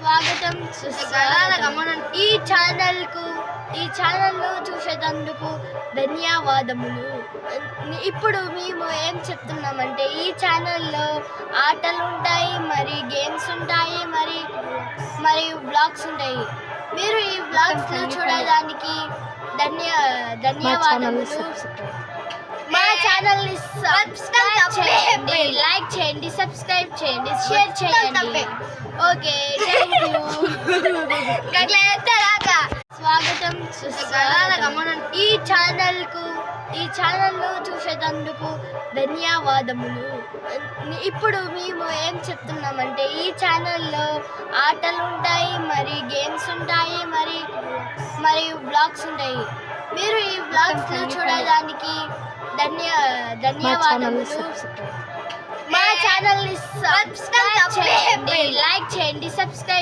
స్వాగతం ఈ ఛానల్ను చూసేటందుకు ధన్యవాదములు. ఇప్పుడు మేము ఏం చెప్తున్నామంటే ఈ ఛానల్లో ఆటలు ఉంటాయి, మరి గేమ్స్ ఉంటాయి, మరి వ్లాగ్స్ ఉంటాయి. మీరు ఈ వ్లాగ్స్ను చూడడానికి ధన్యవాదములు. మా ఛానల్ని సబ్స్క్రైబ్ చేయండి, లైక్ చేయండి, సబ్స్క్రైబ్ చేయండి, షేర్ చేయండి. Okay, thank you. స్వాగతం ఈ ఛానల్ను చూసేటందుకు ధన్యవాదములు. ఇప్పుడు మేము ఏం చెప్తున్నామంటే ఈ ఛానల్లో ఆటలు ఉంటాయి, మరి గేమ్స్ ఉంటాయి, మరి వ్లాగ్స్ ఉంటాయి. మీరు ఈ వ్లాగ్స్ను చూడడానికి ధన్యవాదములు. మా ఛానల్ని సబ్స్క్రైబ్ చేయండి, లైక్ చేయండి, సబ్స్క్రైబ్